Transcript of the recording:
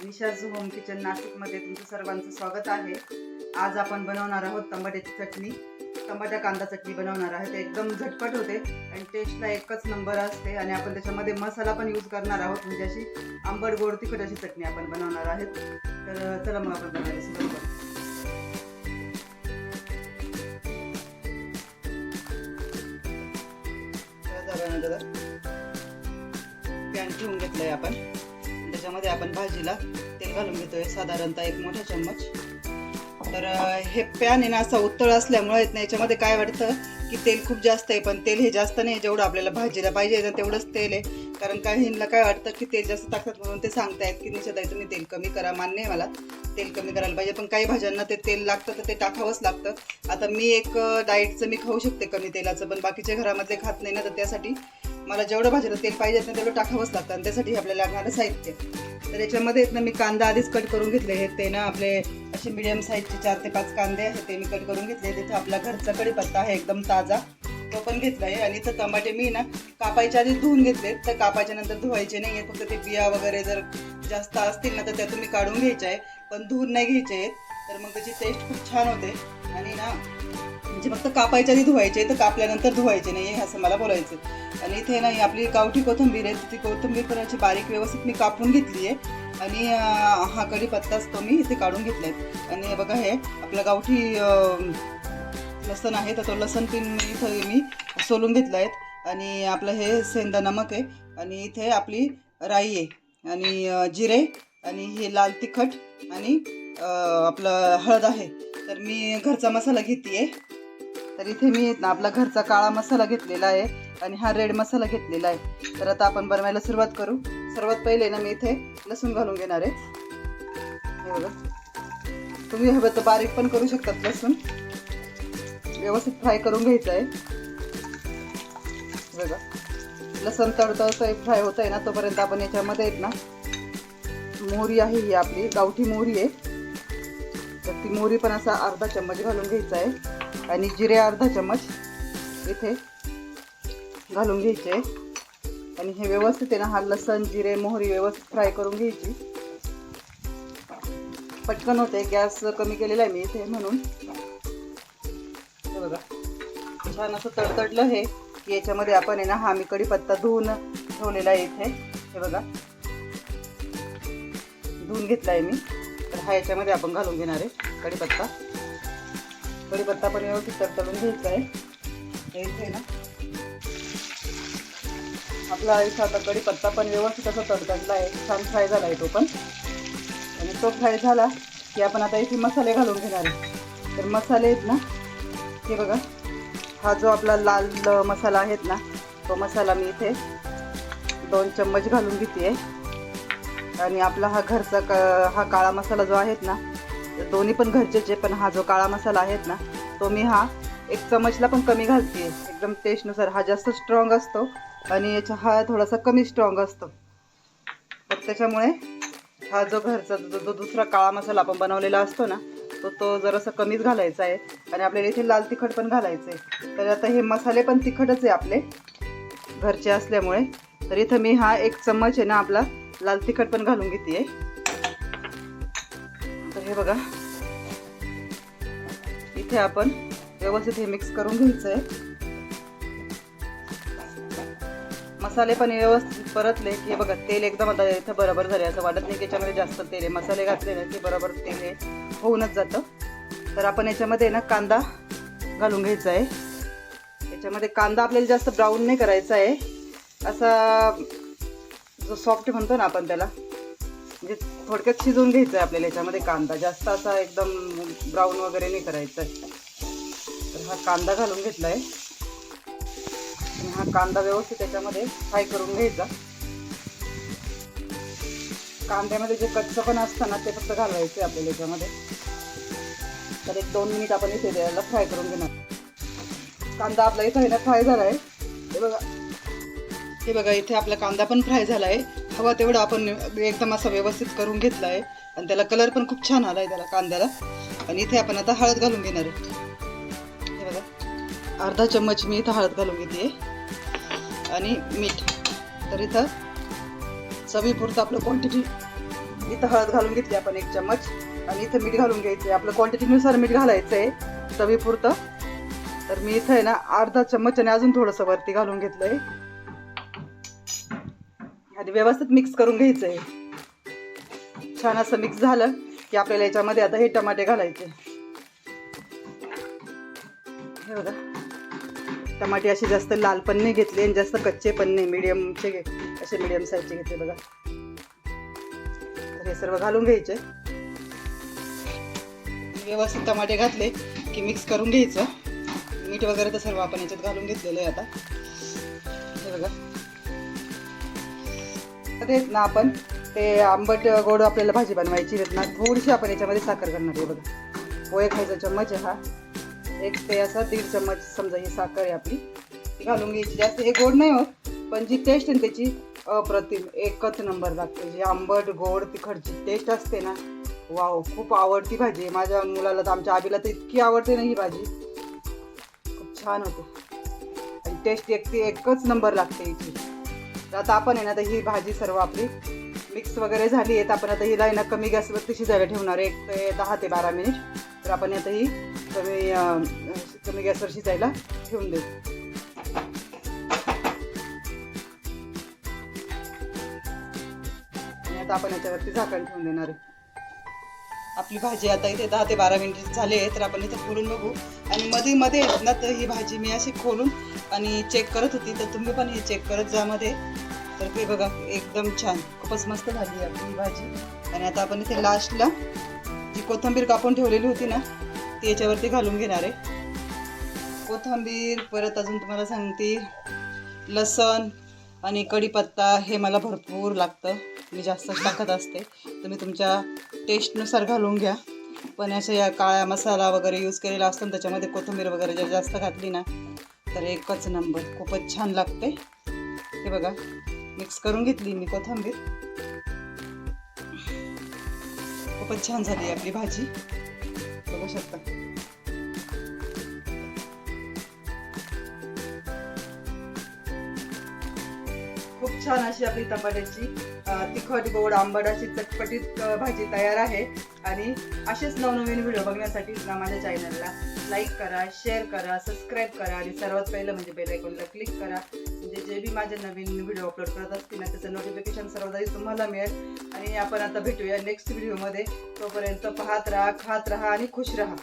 निशाज home kitchen नाशिकमध्ये तुमचं सर्वांचं स्वागत आहे। आज आपण बनवणार आहोत टमाट्याची चटणी, टमाटा कांदा चटणी बनवणार आहे। ते एकदम झटपट होते आणि टेस्टला एकच नंबर असते आणि आपण त्याच्यामध्ये मसाला पण यूज करणार आहोत, म्हणजे अशी आंबट गोड तिखट अशी चटणी आपण बनवणार आहेत। तर चला मग आपण बनवायला सुरुवात करू। पॅन ठेवून घेतलंय आपण, त्याच्यामध्ये आपण भाजीला तेल घालून घेतोय, साधारणतः 1 मोठा चम्मच। तर हे पॅन आहे ना असा उत्तळ असल्यामुळे याच्यामध्ये काय वाटतं की तेल खूप जास्त आहे, पण तेल हे जास्त नाही, जेवढं आपल्याला भाजीला पाहिजे ना तेवढंच तेल आहे। कारण काहींना काय वाटतं की तेल जास्त टाकतात म्हणून ते सांगतायत की निशाताई तुम्ही तेल कमी करा। मान्य आहे मला तेल कमी करायला पाहिजे, पण काही भाज्यांना ते तेल लागतं तर ते टाकावंच लागतं। आता मी एक डाएटचं मी खाऊ शकते कमी तेलाचं, पण बाकीच्या घरामधले खात नाही ना, तर त्यासाठी मला जेवढं भाजीला तेल पाहिजे ना तेवढं टाकावंच लागतं आणि त्यासाठी आपल्याला लागणारं साहित्य। तर याच्यामध्ये ना मी कांदा आधीच कट करून घेतले आहेत, ते ना आपले असे मीडियम साईजचे 4 ते 5 कांदे आहेत, ते मी कट करून घेतले। तिथं आपला घरचा कढीपत्ता आहे एकदम ताजा, तो पण घेतला आहे। आणि इथं टमाटे मी ना कापायच्या आधी धुवून घेतले, तर कापायच्या नंतर धुवायचे नाही आहे, फक्त ते बिया वगैरे जर जास्त असतील ना तर त्या तुम्ही काढून घ्यायचे आहे, पण धुवून नाही घ्यायचे आहेत, तर मग त्याची टेस्ट खूप छान होते। आणि ना म्हणजे फक्त कापायच्या आधी धुवायचे, तर कापल्यानंतर धुवायचे नाही आहे असं मला बोलायचं। आणि इथे ना आपली गावठी कोथिंबीर आहे, ती कोथिंबीर पण अशी बारीक व्यवस्थित मी कापून घेतली आहे। आणि हा कढीपत्ताच तो मी इथे काढून घेतला आहे। आणि बघा हे आपलं गावठी लसण आहे, तर तो लसण पण इथं मी सोलून घेतला आहे। आणि आपलं हे सेंधा नमक आहे, आणि इथे आपली राई आहे, आणि जिरे, आणि हे लाल तिखट, आणि आपलं हळद आहे। तर मी घरचा मसाला घेते, तर इथे मी आपला घरचा काळा मसाला घेतलेला आहे आणि हा रेड मसाला घेतलेला आहे। तर आता आपण बनवायला सुरुवात करू। सर्वात पहिले ना मी इथे लसूण घालून घेणार आहे। हे बघा, तुम्ही हवं तर बारीक पण करू शकतात लसूण, व्यवस्थित फ्राय करून घ्यायचं आहे। बघा लसूण तडतडतंय, फ्राय होत आहे ना, तोपर्यंत आपण याच्यामध्ये ना मोहरी आहे, ही आपली गावठी मोहरी आहे, तर ती मोहरी पण असा अर्धा चम्मच घालून घ्यायचा आहे। आणि जिरे अर्धा चम्मच इथे घालून घ्यायचे। आणि हे व्यवस्थित आहे ना, हा लसण जिरे मोहरी व्यवस्थित फ्राय करून घ्यायची। पटकन होते, गॅस कमी केलेला आहे मी इथे म्हणून। हे बघा छान असं तडतडलं हे, की याच्यामध्ये आपण आहे ना हा मी कढीपत्ता धुवून ठेवलेला आहे इथे, हे बघा धुवून घेतला आहे मी। तर हा याच्यामध्ये आपण घालून घेणार आहे कढीपत्ता। कढीपत्ता पण व्यवस्थित तडतडून घ्यायचा आहे। इथे ना आपला इथं आता कढीपत्ता पण व्यवस्थित असा तडतडला आहे, छान फ्राय झाला आहे तो पण। आणि तो फ्राय झाला की आपण आता इथे मसाले घालून घेणार आहे। तर मसाले आहेत ना, हे बघा हा जो आपला लाल मसाला आहेत ना, तो मसाला मी इथे 2 चम्मच घालून घेते। आणि आपला हा घरचा हा काळा मसाला जो आहेत ना, दोन्ही पण घरचेच आहे, पण हा जो काळा मसाला आहेत ना तो मी हा 1 चम्मचला पण कमी घालते, एकदम टेस्टनुसार। हा जास्त स्ट्रॉंग असतो आणि याचा हा थोडासा कमी स्ट्रॉंग असतो, तर त्याच्यामुळे हा जो घरचा जो दुसरा काळा मसाला आपण बनवलेला असतो ना, तो जरासा कमीच घालायचा आहे। आणि आपल्याला इथे लाल तिखट पण घालायचं आहे, तर आता हे मसाले पण तिखटच आहे आपले घरचे असल्यामुळे। तर इथं मी हा 1 चम्मच आहे ना आपला लाल तिखट पण घालून घेते। तर हे बघा इथे आपण व्यवस्थित हे मिक्स करून घ्यायचं आहे। मसाले पण व्यवस्थित परतले की बघा तेल एकदम आता इथं बरोबर झाले, असं वाटत नाही की याच्यामध्ये जास्त तेल आहे। मसाले घातले ना की बरोबर तेल हे होऊनच जातं। तर आपण याच्यामध्ये ना कांदा घालून घ्यायचा आहे। याच्यामध्ये कांदा आपल्याला जास्त ब्राऊन नाही करायचा आहे, असा जो सॉफ्ट म्हणतो ना आपण त्याला, म्हणजे थोडक्यात शिजवून घ्यायचं आहे आपल्याला याच्यामध्ये कांदा, जास्त असा एकदम ब्राऊन वगैरे नाही करायचा आहे। तर हा कांदा घालून घेतला आहे आणि हा कांदा व्यवस्थित त्याच्यामध्ये फ्राय करून घ्यायचा। कांद्यामध्ये जे कच्चं पण असतं ना ते फक्त घालायचं आहे आपल्याला याच्यामध्ये। तर 1-2 मिनिट आपण इथे त्याला फ्राय करून घेणार। कांदा आपला इथे ना फ्राय झाला आहे, हे बघा इथे आपला कांदा पण फ्राय झाला आहे। हवा तेवढा आपण एकदम असा व्यवस्थित करून घेतला आहे आणि त्याला कलर पण खूप छान आला आहे त्याला कांद्याला। आणि इथे आपण आता हळद घालून घेणार आहे। हे बघा अर्धा चम्मच मी इथं हळद घालून घेते आणि मीठ। तर इथं चवीपुरतं आपलं क्वांटिटी इथं हळद घालून घेतली आपण 1 चम्मच आणि इथं मीठ घालून घ्यायचंय. आपलं क्वांटिटीनुसार मीठ घालायचंय चवीपुरतं. तर मी इथं आहे ना अर्धा चम्मच आणि अजून थोडंसं वरती घालून घेतलंय आणि व्यवस्थित मिक्स करून घ्यायचंय. छान असं मिक्स झालं की आपल्याला याच्यामध्ये आता हे टमाटे घालायचे. हे बघा, टमाटे असे जास्त लाल पण नाही घेतले आणि जास्त कच्चे पण नाही, मीडियमचे असे मीडियम साईजचे घेतले बघा. तर हे सर्व घालून घ्यायचे. व्यवस्थित टमाटे घातले की मिक्स करून घ्यायचं. मीठ वगैरे तर सर्व आपण याच्यात घालून घेतलेलं आहे. आता हे बघा, तेच ना आपण ते आंबट गोड आपल्याला भाजी बनवायची आहेत ना, थोडीशी आपण याच्यामध्ये साखर घालणार आहे बघा. पोहे खायचा चम्मच आहे हा, एक ते असा 1.5 चम्मच समजा ही साखर आहे आपली, ती घालून घ्यायची. जास्त हे गोड नाही होत पण जी टेस्ट आहे त्याची अप्रतिम एकच नंबर लागते. जी आंबट गोड तिखटची टेस्ट असते ना, वाव, खूप आवडती भाजी आहे माझ्या मुलाला. तर आमच्या आबीला तर इतकी आवडते ना ही भाजी, खूप छान होते आणि टेस्ट एकच नंबर लागते हिची. तर आता आपण आहे ना तर ही भाजी सर्व आपली मिक्स वगैरे झाली आहे. तर आपण आता हिला आहे ना कमी गॅसवरती शिजायला ठेवणार आहे 1 ते 10 ते 12 मिनिट. तर आपण आता ही कमी गॅसवर शिजायला ठेवून देऊ. आणि आता आपण याच्यावरती झाकण ठेवून देणार आहे. आपली भाजी आता इथे 10 ते 12 मिनिट झाले तर आपण इथे खोलून बघू. आणि मध्ये मध्ये ना तर ही भाजी मी अशी खोलून आणि चेक करत होती, तर तुम्ही पण हे चेक करत जा मध्ये. तर ते बघा एकदम छान, खूपच मस्त झाली आहे आपली भाजी. आणि आता आपण इथे लास्टला जी कोथिंबीर कापून ठेवलेली होती ना ती याच्यावरती घालून घेणार आहे. कोथिंबीर, परत अजून तुम्हाला सांगते लसण आणि कढीपत्ता हे मला भरपूर लागतं, मी जास्त टाकत असते. तुम्ही तुमच्या टेस्टनुसार घालून घ्या. पण अशा या काळा मसाला वगैरे यूज केलेला असतो त्याच्यामध्ये कोथिंबीर वगैरे जर जास्त घातली ना तर एकच नंबर, खूपच छान लागते. हे बघा, मिक्स करून घेतली मी कोथिंबीर, खूपच छान झाली आपली भाजी, बघू शकता. खूप छान अशी आपली टमाट्याची तिखट गोड आंबट अशी चटपटीत भाजी तयार आहे. आणि असेच नवनवीन व्हिडिओ बघण्यासाठी ना माझ्या चॅनलला लाईक करा, शेअर करा, सबस्क्राईब करा आणि सर्वात पहिलं म्हणजे बेल आयकॉनला क्लिक करा. म्हणजे जे बी माझे नवीन व्हिडिओ अपलोड करत असतील ना त्याचं नोटिफिकेशन सर्वात आधी तुम्हाला मिळेल. आणि आपण आता भेटूया नेक्स्ट व्हिडिओमध्ये. तोपर्यंत पाहत राहा, खात राहा आणि खुश राहा.